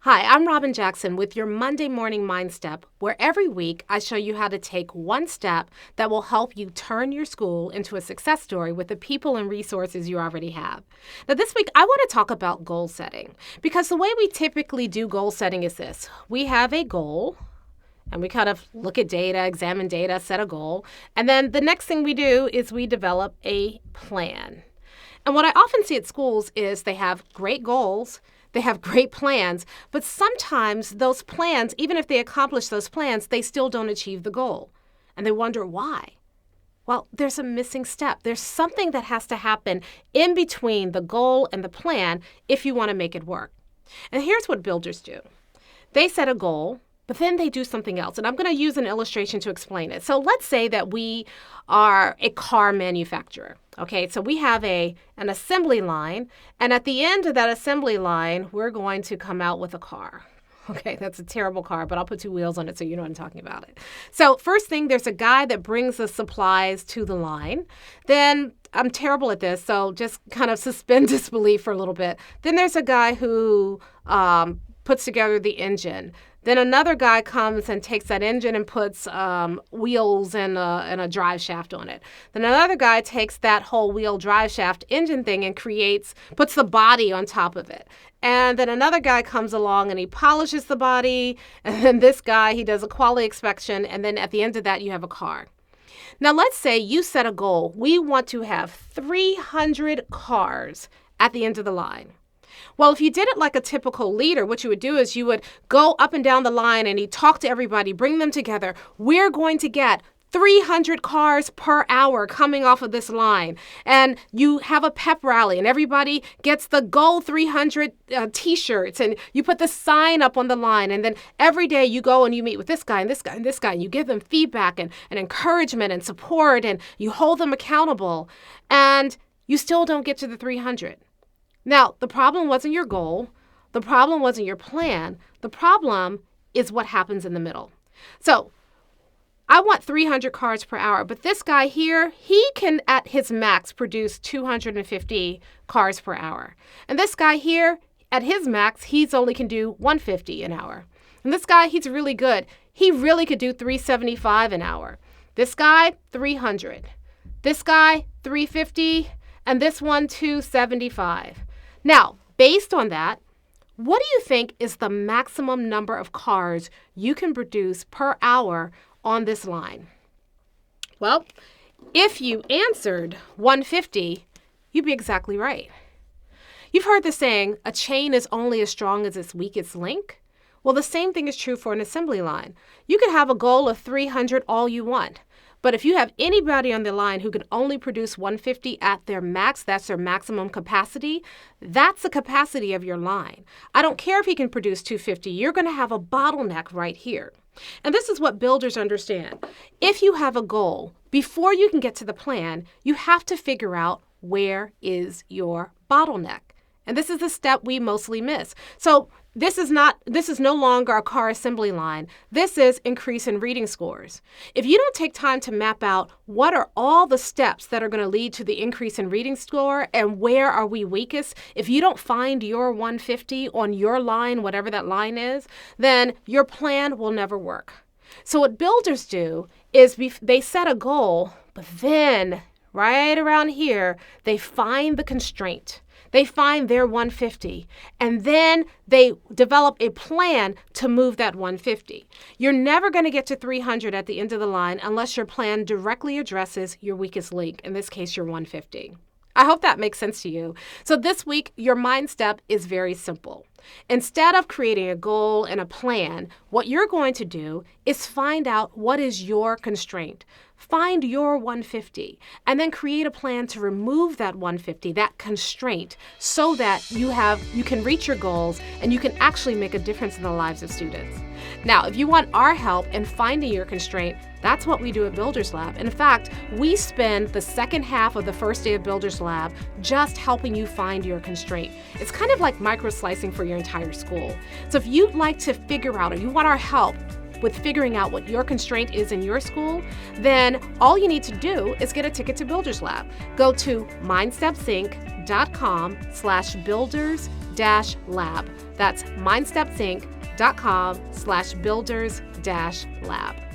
Hi, I'm Robin Jackson with your Monday Morning Mindstep, where every week I show you how to take one step that will help you turn your school into a success story with the people and resources you already have. Now, this week I want to talk about goal setting, because the way we typically do goal setting is this. We have a goal, and we kind of look at data, examine data, set a goal, and then the next thing we do is we develop a plan. And what I often see at schools is they have great goals, they have great plans, but sometimes those plans, even if they accomplish those plans, they still don't achieve the goal. And they wonder why. Well, there's a missing step. There's something that has to happen in between the goal and the plan if you want to make it work. And here's what builders do. They set a goal, but then they do something else. And I'm going to use an illustration to explain it. So let's say that we are a car manufacturer. Okay, so we have an assembly line, and at the end of that assembly line, we're going to come out with a car. Okay, that's a terrible car, but I'll put two wheels on it so you know what I'm talking about it. So first thing, there's a guy that brings the supplies to the line. Then, I'm terrible at this, so just kind of suspend disbelief for a little bit. Then there's a guy who puts together the engine. Then another guy comes and takes that engine and puts wheels and a drive shaft on it. Then another guy takes that whole wheel drive shaft engine thing and puts the body on top of it. And then another guy comes along and he polishes the body. And then this guy, he does a quality inspection. And then at the end of that, you have a car. Now, let's say you set a goal. We want to have 300 cars at the end of the line. Well, if you did it like a typical leader, what you would do is you would go up and down the line and you talk to everybody, bring them together. We're going to get 300 cars per hour coming off of this line. And you have a pep rally and everybody gets the Goal 300 t-shirts and you put the sign up on the line. And then every day you go and you meet with this guy and this guy and this guy and you give them feedback and encouragement and support and you hold them accountable. And you still don't get to the 300. Now, the problem wasn't your goal. The problem wasn't your plan. The problem is what happens in the middle. So I want 300 cars per hour, but this guy here, he can at his max produce 250 cars per hour. And this guy here, at his max, he's only can do 150 an hour. And this guy, he's really good. He really could do 375 an hour. This guy, 300. This guy, 350. And this one, 275. Now, based on that, what do you think is the maximum number of cars you can produce per hour on this line? Well, if you answered 150, you'd be exactly right. You've heard the saying, a chain is only as strong as its weakest link. Well, the same thing is true for an assembly line. You could have a goal of 300 all you want. But if you have anybody on the line who can only produce 150 at their max, that's their maximum capacity, that's the capacity of your line. I don't care if he can produce 250, you're going to have a bottleneck right here. And this is what builders understand. If you have a goal, before you can get to the plan, you have to figure out where is your bottleneck. And this is the step we mostly miss. So this is no longer a car assembly line. This is increase in reading scores. If you don't take time to map out what are all the steps that are going to lead to the increase in reading score and where are we weakest, if you don't find your 150 on your line, whatever that line is, then your plan will never work. So what builders do is they set a goal, but then right around here, they find the constraint. They find their 150, and then they develop a plan to move that 150. You're never going to get to 300 at the end of the line unless your plan directly addresses your weakest link, in this case, your 150. I hope that makes sense to you. So this week, your mind step is very simple. Instead of creating a goal and a plan, what you're going to do is find out what is your constraint. Find your 150 and then create a plan to remove that 150, that constraint, so that you can reach your goals and you can actually make a difference in the lives of students. Now, if you want our help in finding your constraint, that's what we do at Builders Lab. In fact, we spend the second half of the first day of Builders Lab just helping you find your constraint. It's kind of like micro-slicing for your entire school. So if you'd like to figure out, or you want our help with figuring out what your constraint is in your school, then all you need to do is get a ticket to Builders Lab. Go to mindstepsync.com/builders builders-lab. That's mindstepsinc.com/builders-lab.